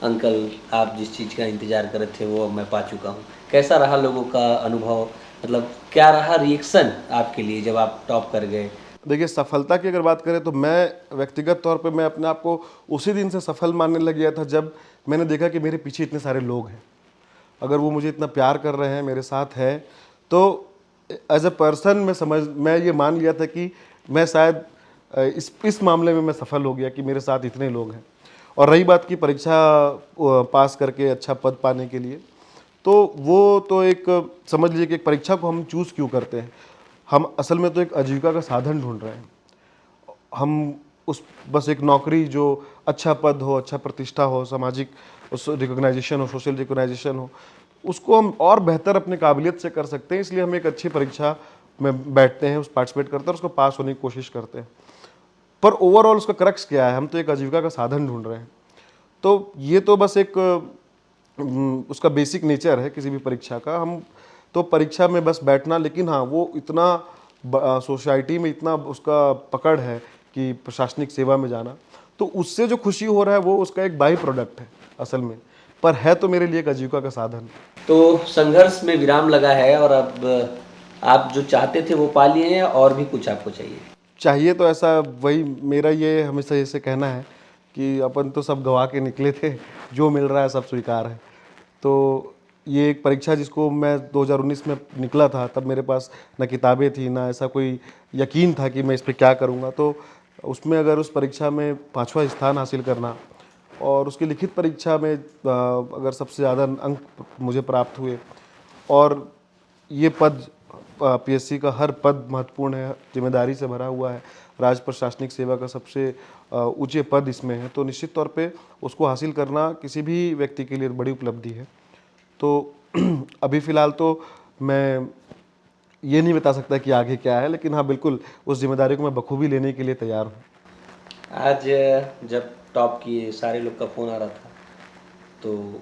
अंकल आप जिस चीज़ का इंतज़ार कर रहे थे वो अब मैं पा चुका हूँ। कैसा रहा लोगों का अनुभव? मतलब क्या रहा रिएक्शन आपके लिए जब आप टॉप कर गए? देखिए, सफलता की अगर बात करें तो मैं व्यक्तिगत तौर पे मैं अपने आप को उसी दिन से सफल मानने लग गया था जब मैंने देखा कि मेरे पीछे इतने सारे लोग हैं। अगर वो मुझे इतना प्यार कर रहे हैं, मेरे साथ हैं, तो एज अ पर्सन मैं ये मान लिया था कि मैं शायद इस मामले में मैं सफल हो गया कि मेरे साथ इतने लोग हैं। और रही बात की परीक्षा पास करके अच्छा पद पाने के लिए, तो वो तो एक समझ लीजिए कि एक परीक्षा को हम चूज़ क्यों करते हैं, हम असल में तो एक आजीविका का साधन ढूंढ रहे हैं। हम उस बस एक नौकरी जो अच्छा पद हो, अच्छा प्रतिष्ठा हो, सामाजिक उस रिकॉग्नाइजेशन हो, सोशल रिकॉग्नाइजेशन हो, उसको हम और बेहतर अपने काबिलियत से कर सकते हैं। इसलिए हम एक अच्छी परीक्षा में बैठते हैं, उस पार्टिसिपेट करते हैं और उसको पास होने की कोशिश करते हैं। पर ओवरऑल उसका क्रक्स क्या है? हम तो एक आजीविका का साधन ढूंढ रहे हैं। तो ये तो बस एक उसका बेसिक नेचर है किसी भी परीक्षा का। हम तो परीक्षा में बस बैठना, लेकिन हाँ वो इतना सोसाइटी में इतना उसका पकड़ है कि प्रशासनिक सेवा में जाना, तो उससे जो खुशी हो रहा है वो उसका एक बाई प्रोडक्ट है असल में, पर है तो मेरे लिए एक आजीविका का साधन। तो संघर्ष में विराम लगा है और अब आप जो चाहते थे वो पा लिए हैं और भी कुछ आपको चाहिए? चाहिए तो ऐसा, वही मेरा ये हमेशा ऐसे कहना है कि अपन तो सब गवा के निकले थे, जो मिल रहा है सब स्वीकार है। तो ये एक परीक्षा जिसको मैं 2019 में निकला था, तब मेरे पास ना किताबें थी, ना ऐसा कोई यकीन था कि मैं इस पे क्या करूँगा। तो उसमें अगर उस परीक्षा में 5वां स्थान हासिल करना और उसकी लिखित परीक्षा में अगर सबसे ज़्यादा अंक मुझे प्राप्त हुए, और ये पद पीएससी का हर पद महत्वपूर्ण है, जिम्मेदारी से भरा हुआ है, राज्य प्रशासनिक सेवा का सबसे ऊंचे पद इसमें है, तो निश्चित तौर पे उसको हासिल करना किसी भी व्यक्ति के लिए बड़ी उपलब्धि है। तो अभी फ़िलहाल तो मैं ये नहीं बता सकता कि आगे क्या है, लेकिन हाँ बिल्कुल उस जिम्मेदारी को मैं बखूबी लेने के लिए तैयार हूँ। आज जब टॉप किए सारे लोग का फ़ोन आ रहा था, तो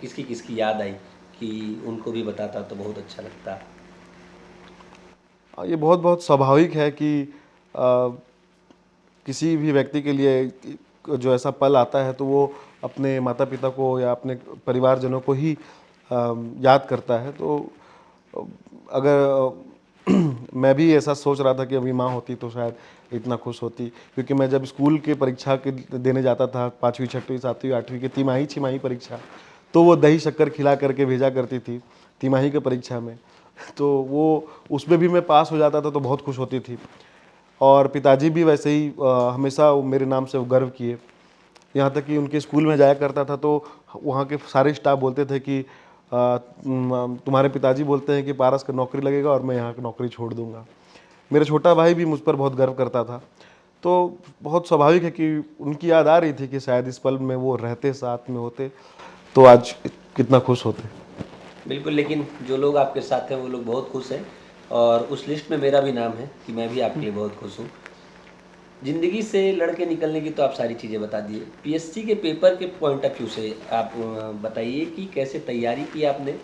किसकी किसकी याद आई कि उनको भी बताता तो बहुत अच्छा लगता। ये बहुत बहुत स्वाभाविक है कि किसी भी व्यक्ति के लिए जो ऐसा पल आता है तो वो अपने माता पिता को या अपने परिवारजनों को ही याद करता है। तो अगर मैं भी ऐसा सोच रहा था कि अभी माँ होती तो शायद इतना खुश होती, क्योंकि मैं जब स्कूल के परीक्षा के देने जाता था 5वीं 6वीं 7वीं 8वीं की तिमाही छिमाही परीक्षा, तो वो दही शक्कर खिला करके भेजा करती थी तिमाही के परीक्षा में। तो वो उसमें भी मैं पास हो जाता था तो बहुत खुश होती थी। और पिताजी भी वैसे ही हमेशा वो मेरे नाम से वो गर्व किए। यहाँ तक कि उनके स्कूल में जाया करता था तो वहाँ के सारे स्टाफ बोलते थे कि तुम्हारे पिताजी बोलते हैं कि पारस का नौकरी लगेगा और मैं यहाँ की नौकरी छोड़ दूँगा। मेरा छोटा भाई भी मुझ पर बहुत गर्व करता था। तो बहुत स्वाभाविक है कि उनकी याद आ रही थी कि शायद इस पल में वो रहते, साथ में होते, तो आज कितना खुश होते। बिल्कुल, लेकिन जो लोग आपके साथ हैं वो लोग बहुत खुश हैं, और उस लिस्ट में मेरा भी नाम है कि मैं भी आपके लिए बहुत खुश हूँ। ज़िंदगी से लड़के निकलने की तो आप सारी चीज़ें बता दिए। पीएससी के पेपर के पॉइंट ऑफ व्यू से आप बताइए कि कैसे तैयारी की आपने,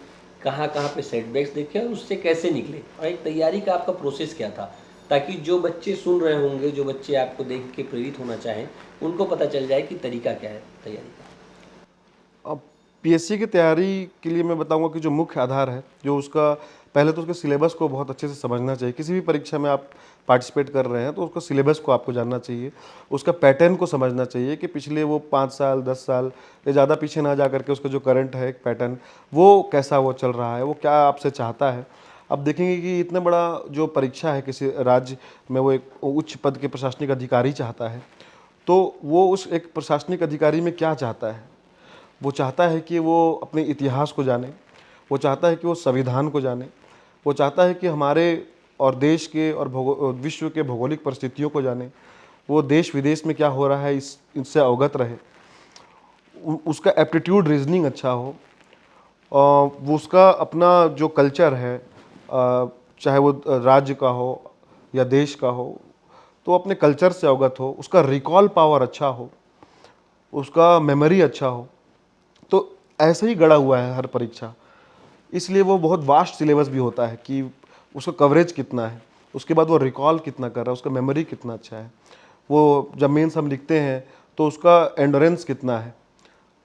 कहाँ-कहाँ पे सेटबैक्स देखे और उससे कैसे निकले? और एक तैयारी का आपका प्रोसेस क्या था? ताकि जो बच्चे सुन रहे होंगे, जो बच्चे आपको देख के प्रेरित होना चाहें, उनको पता चल जाए कि तरीका क्या है तैयारी का? अब पीएससी की तैयारी के लिए मैं बताऊंगा कि जो मुख्य आधार है, जो उसका पहले तो उसके सिलेबस को बहुत अच्छे से समझना चाहिए। किसी भी परीक्षा में आप पार्टिसिपेट कर रहे हैं तो उसका सिलेबस को आपको जानना चाहिए, उसका पैटर्न को समझना चाहिए कि पिछले वो 5 साल 10 साल या ज़्यादा पीछे ना जा करके उसका जो करंट है एक पैटर्न, वो कैसा वो चल रहा है, वो क्या आपसे चाहता है। अब देखेंगे कि इतना बड़ा जो परीक्षा है किसी राज्य में, वो एक उच्च पद के प्रशासनिक अधिकारी चाहता है, तो वो उस एक प्रशासनिक अधिकारी में क्या चाहता है। वो चाहता है कि वो अपने इतिहास को जाने, वो चाहता है कि वो संविधान को जाने, वो चाहता है कि हमारे और देश के और विश्व के भौगोलिक परिस्थितियों को जाने, वो देश विदेश में क्या हो रहा है इससे अवगत रहे, उसका एप्टीट्यूड रीजनिंग अच्छा हो, वो उसका अपना जो कल्चर है, चाहे वो राज्य का हो या देश का हो, तो अपने कल्चर से अवगत हो, उसका रिकॉल पावर अच्छा हो, उसका मेमोरी अच्छा हो। तो ऐसे ही गढ़ा हुआ है हर परीक्षा, इसलिए वो बहुत वास्ट सिलेबस भी होता है कि उसका कवरेज कितना है, उसके बाद वो रिकॉल कितना कर रहा है, उसका मेमोरी कितना अच्छा है, वो जब मेंस हम लिखते हैं तो उसका एंडोरेंस कितना है।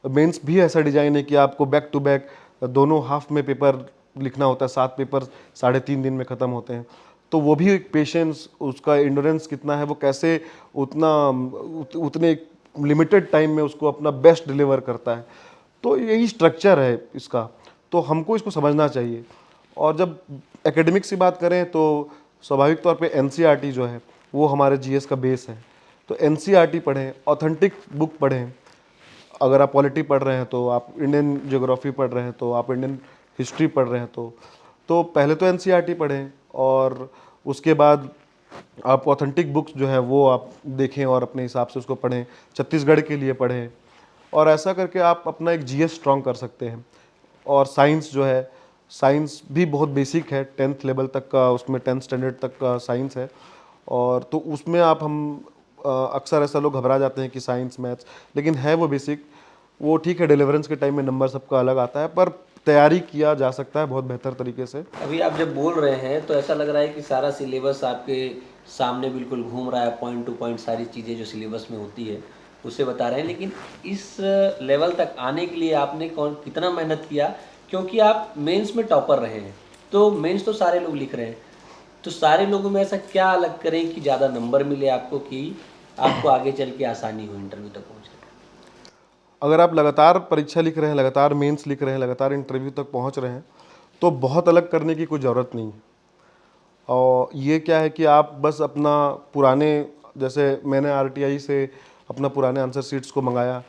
मेंस भी ऐसा डिजाइन है कि आपको बैक टू बैक दोनों हाफ में पेपर लिखना होता है, 7 पेपर 3.5 दिन में ख़त्म होते हैं। तो वो भी एक पेशेंस, उसका एंडोरेंस कितना है, वो कैसे उतने लिमिटेड टाइम में उसको अपना बेस्ट डिलीवर करता है। तो यही स्ट्रक्चर है इसका, तो हमको इसको समझना चाहिए। और जब एकेडमिक्स की बात करें तो स्वाभाविक तौर पे एनसीईआरटी जो है वो हमारे जीएस का बेस है। तो एनसीईआरटी पढ़ें, ऑथेंटिक बुक पढ़ें। अगर आप पॉलिटी पढ़ रहे हैं तो आप इंडियन ज्योग्राफी पढ़ रहे हैं तो आप इंडियन हिस्ट्री पढ़ रहे हैं तो पहले तो एनसीईआरटी पढ़ें, और उसके बाद आप ऑथेंटिक बुक्स जो है वो आप देखें और अपने हिसाब से उसको पढ़ें, छत्तीसगढ़ के लिए पढ़ें, और ऐसा करके आप अपना एक जीएस स्ट्रॉन्ग कर सकते हैं। और साइंस जो है, साइंस भी बहुत बेसिक है, 10th लेवल तक का, उसमें 10th स्टैंडर्ड तक का साइंस है। और तो उसमें आप अक्सर ऐसा लोग घबरा जाते हैं कि साइंस मैथ्स, लेकिन है वो बेसिक। वो ठीक है, डिलीवरेंस के टाइम में नंबर सबका अलग आता है, पर तैयारी किया जा सकता है बहुत बेहतर तरीके से। अभी आप जब बोल रहे हैं तो ऐसा लग रहा है कि सारा सिलेबस आपके सामने बिल्कुल घूम रहा है, पॉइंट टू पॉइंट सारी चीज़ें जो सिलेबस में होती है उससे बता रहे हैं। लेकिन इस लेवल तक आने के लिए आपने कितना मेहनत किया? क्योंकि आप मेंस में टॉपर रहे हैं, तो मेंस तो सारे लोग लिख रहे हैं, तो सारे लोगों में ऐसा क्या अलग करें कि ज़्यादा नंबर मिले आपको, कि आपको आगे चल के आसानी हो इंटरव्यू तक पहुँचने? अगर आप लगातार परीक्षा लिख रहे हैं, लगातार मेंस लिख रहे हैं, लगातार इंटरव्यू तक पहुंच रहे हैं, तो बहुत अलग करने की कोई ज़रूरत नहीं है। और ये क्या है कि आप बस अपना पुराने जैसे मैंने आरटीआई से अपना पुराने आंसर शीट्स को मंगाया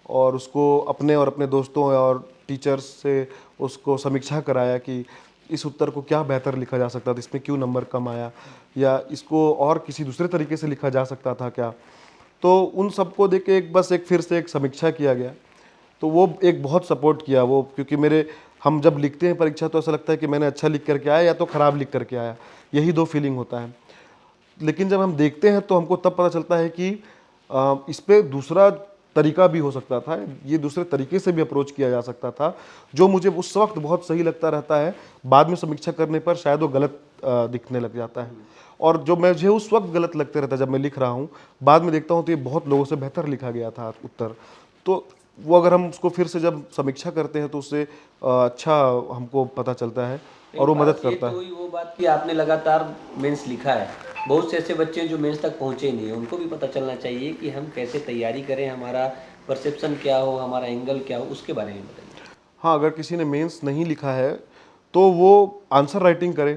और उसको अपने और अपने दोस्तों और टीचर्स से उसको समीक्षा कराया कि इस उत्तर को क्या बेहतर लिखा जा सकता था, इसमें क्यों नंबर कम आया, या इसको और किसी दूसरे तरीके से लिखा जा सकता था क्या। तो उन सबको देख के एक फिर से एक समीक्षा किया गया। तो वो एक बहुत सपोर्ट किया वो, क्योंकि मेरे हम जब लिखते हैं परीक्षा तो ऐसा लगता है कि मैंने अच्छा लिख करके आया या तो ख़राब लिख करके आया, यही दो फीलिंग होता है। लेकिन जब हम देखते हैं तो हमको तब पता चलता है कि इस पे दूसरा तरीका भी हो सकता था, ये दूसरे तरीके से भी अप्रोच किया जा सकता था, जो मुझे उस वक्त बहुत सही लगता रहता है, बाद में समीक्षा करने पर शायद वो गलत दिखने लग जाता है। और जो मुझे उस वक्त गलत लगते रहता है जब मैं लिख रहा हूँ, बाद में देखता हूँ तो ये बहुत लोगों से बेहतर लिखा गया था उत्तर। तो वो अगर हम उसको फिर से जब समीक्षा करते हैं तो उससे अच्छा हमको पता चलता है और वो मदद ये करता तो है। हुई वो बात कि आपने लगातार मेंस लिखा है। बहुत से ऐसे बच्चे हैं जो मेंस तक पहुंचे ही नहीं है, उनको भी पता चलना चाहिए कि हम कैसे तैयारी करें, हमारा परसेप्शन क्या हो, हमारा एंगल क्या हो, उसके बारे में बताइए। हाँ, अगर किसी ने मेंस नहीं लिखा है तो वो आंसर राइटिंग करे।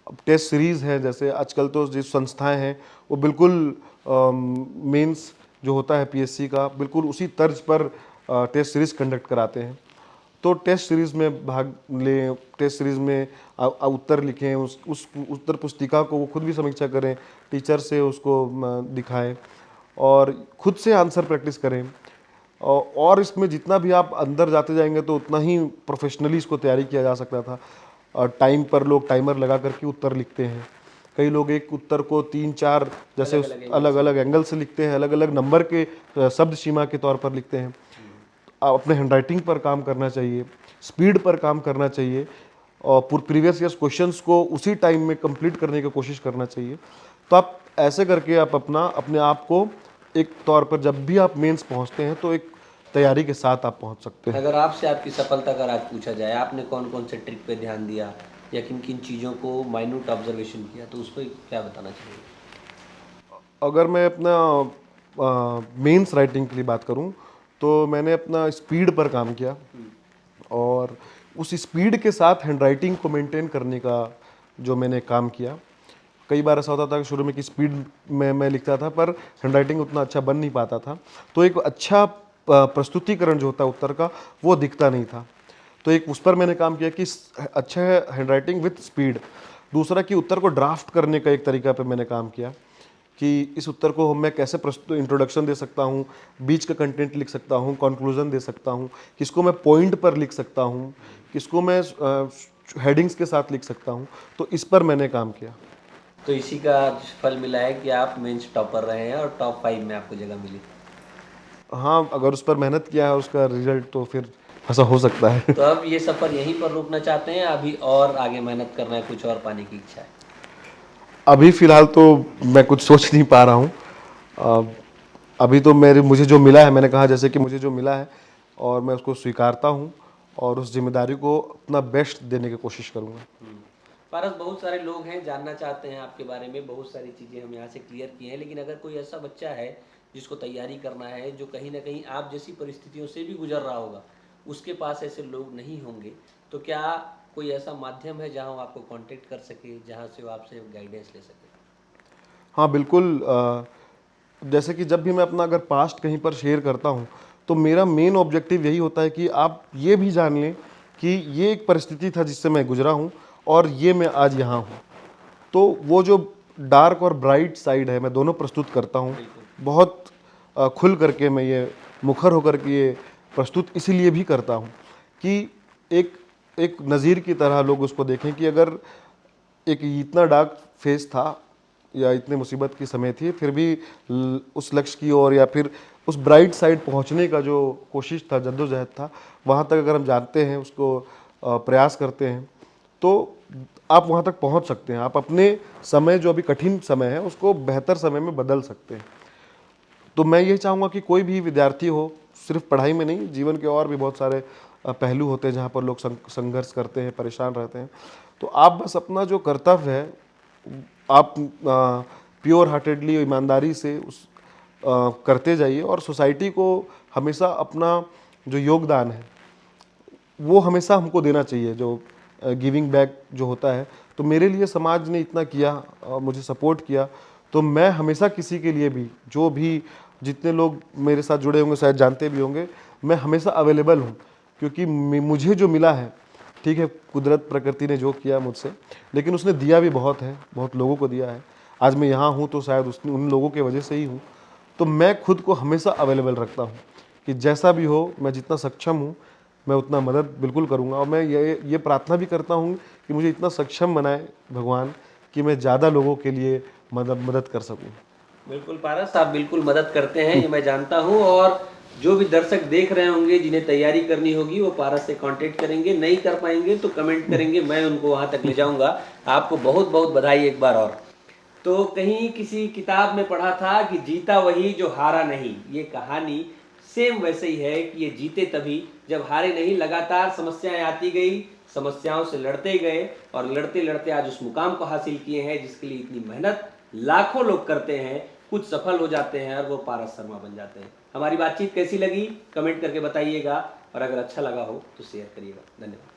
अब टेस्ट सीरीज़ है, जैसे आजकल तो जिस संस्थाएं हैं वो बिल्कुल मेंस जो होता है पीएससी का, बिल्कुल उसी तर्ज पर टेस्ट सीरीज़ कंडक्ट कराते हैं। तो टेस्ट सीरीज़ में भाग लें, टेस्ट सीरीज़ में उत्तर लिखें, उस उत्तर पुस्तिका को वो खुद भी समीक्षा करें, टीचर से उसको दिखाएं और खुद से आंसर प्रैक्टिस करें। और इसमें जितना भी आप अंदर जाते जाएंगे तो उतना ही प्रोफेशनली इसको तैयारी किया जा सकता था। टाइम पर लोग टाइमर लगा करके उत्तर लिखते हैं। कई लोग एक उत्तर को 3-4 जैसे अलग अलग एंगल से लिखते हैं, अलग अलग नंबर के शब्द सीमा के तौर पर लिखते हैं। अपने हैंडराइटिंग पर काम करना चाहिए, स्पीड पर काम करना चाहिए और प्रीवियस ईयर्स क्वेश्चंस को उसी टाइम में कंप्लीट करने की कोशिश करना चाहिए। तो आप ऐसे करके आप अपने आप को एक तौर पर जब भी आप मेंस पहुंचते हैं तो एक तैयारी के साथ आप पहुंच सकते हैं। अगर आपसे आपकी सफलता का राज पूछा जाए, आपने कौन कौन से ट्रिक पे ध्यान दिया या किन किन चीज़ों को माइन्यूट ऑब्जर्वेशन किया, तो उस पर क्या बताना चाहिए? अगर मैं अपना मेंस राइटिंग के लिए बात करूं तो मैंने अपना स्पीड पर काम किया और उस स्पीड के साथ हैंडराइटिंग को मेंटेन करने का जो मैंने काम किया। कई बार ऐसा होता था कि शुरू में कि स्पीड में मैं लिखता था पर हैंडराइटिंग उतना अच्छा बन नहीं पाता था, तो एक अच्छा प्रस्तुतिकरण जो होता है उत्तर का वो दिखता नहीं था। तो एक उस पर मैंने काम किया कि अच्छा है हैंडराइटिंग विथ स्पीड। दूसरा कि उत्तर को ड्राफ्ट करने का एक तरीका पे मैंने काम किया कि इस उत्तर को मैं कैसे प्रस्तुत इंट्रोडक्शन दे सकता हूँ, बीच का कंटेंट लिख सकता हूँ, कंक्लूजन दे सकता हूँ, किसको मैं पॉइंट पर लिख सकता हूँ, किसको मैं हेडिंग्स के साथ लिख सकता हूँ। तो इस पर मैंने काम किया। तो इसी का आज फल मिला है कि आप मेंस टॉपर रहे हैं और टॉप 5 में आपको जगह मिली। हाँ, अगर उस पर मेहनत किया है उसका रिजल्ट तो फिर ऐसा हो सकता है। तो अब ये सफ़र यहीं पर रोकना चाहते हैं, अभी और आगे मेहनत करना है, कुछ और पाने की इच्छा है? अभी फ़िलहाल तो मैं कुछ सोच नहीं पा रहा हूँ। अ, अभी तो मुझे जो मिला है, मैंने कहा जैसे कि मुझे जो मिला है और मैं उसको स्वीकारता हूँ और उस ज़िम्मेदारी को अपना बेस्ट देने की कोशिश करूँगा। पारस, बहुत सारे लोग हैं, जानना चाहते हैं आपके बारे में, बहुत सारी चीज़ें हम यहाँ से क्लियर की हैं, लेकिन अगर कोई ऐसा बच्चा है जिसको तैयारी करना है, जो कहीं ना कहीं आप जैसी परिस्थितियों से भी गुजर रहा होगा, उसके पास ऐसे लोग नहीं होंगे, तो क्या कोई ऐसा माध्यम है जहाँ वो आपको कांटेक्ट कर सके, जहाँ से वो आपसे गाइडेंस ले सके? हाँ, बिल्कुल। जैसे कि जब भी मैं अपना अगर पास्ट कहीं पर शेयर करता हूँ तो मेरा मेन ऑब्जेक्टिव यही होता है कि आप ये भी जान लें कि ये एक परिस्थिति था जिससे मैं गुजरा हूँ और ये मैं आज यहाँ हूँ। तो वो जो डार्क और ब्राइट साइड है मैं दोनों प्रस्तुत करता हूँ। बहुत खुल करके मैं ये मुखर होकर के ये प्रस्तुत इसीलिए भी करता हूँ कि एक एक नज़ीर की तरह लोग उसको देखें कि अगर एक इतना डार्क फेस था या इतने मुसीबत की समय थी, फिर भी उस लक्ष्य की ओर या फिर उस ब्राइट साइड पहुंचने का जो कोशिश था, जद्दोजहद था, वहां तक अगर हम जानते हैं, उसको प्रयास करते हैं तो आप वहां तक पहुंच सकते हैं। आप अपने समय जो अभी कठिन समय है उसको बेहतर समय में बदल सकते हैं। तो मैं ये चाहूँगा कि कोई भी विद्यार्थी हो, सिर्फ पढ़ाई में नहीं, जीवन के और भी बहुत सारे पहलू होते हैं जहाँ पर लोग संघर्ष करते हैं, परेशान रहते हैं। तो आप बस अपना जो कर्तव्य है आप प्योर हार्टेडली, ईमानदारी से करते जाइए और सोसाइटी को हमेशा अपना जो योगदान है वो हमेशा हमको देना चाहिए, जो गिविंग बैक जो होता है। तो मेरे लिए समाज ने इतना किया, मुझे सपोर्ट किया, तो मैं हमेशा किसी के लिए भी, जो भी जितने लोग मेरे साथ जुड़े होंगे शायद जानते भी होंगे, मैं हमेशा अवेलेबल हूँ, क्योंकि मुझे जो मिला है, ठीक है, कुदरत प्रकृति ने जो किया मुझसे, लेकिन उसने दिया भी बहुत है, बहुत लोगों को दिया है। आज मैं यहाँ हूँ तो शायद उसने उन लोगों की वजह से ही हूँ। तो मैं खुद को हमेशा अवेलेबल रखता हूँ कि जैसा भी हो, मैं जितना सक्षम हूँ मैं उतना मदद बिल्कुल करूँगा। और मैं ये प्रार्थना भी करता हूँ कि मुझे इतना सक्षम बनाए भगवान कि मैं ज़्यादा लोगों के लिए मदद कर सकूँ। बिल्कुल पारस, आप बिल्कुल मदद करते हैं, ये मैं जानता हूँ। और जो भी दर्शक देख रहे होंगे, जिन्हें तैयारी करनी होगी, वो पारस से कांटेक्ट करेंगे। नहीं कर पाएंगे तो कमेंट करेंगे, मैं उनको वहाँ तक ले जाऊँगा। आपको बहुत बहुत बधाई एक बार और। तो कहीं किसी किताब में पढ़ा था कि जीता वही जो हारा नहीं। ये कहानी सेम वैसे ही है कि ये जीते तभी जब हारे नहीं। लगातार समस्याएं आती गई, समस्याओं से लड़ते गए और लड़ते लड़ते आज उस मुकाम को हासिल किए हैं जिसके लिए इतनी मेहनत लाखों लोग करते हैं। कुछ सफल हो जाते हैं और वो पारस शर्मा बन जाते हैं। हमारी बातचीत कैसी लगी कमेंट करके बताइएगा, और अगर अच्छा लगा हो तो शेयर करिएगा। धन्यवाद।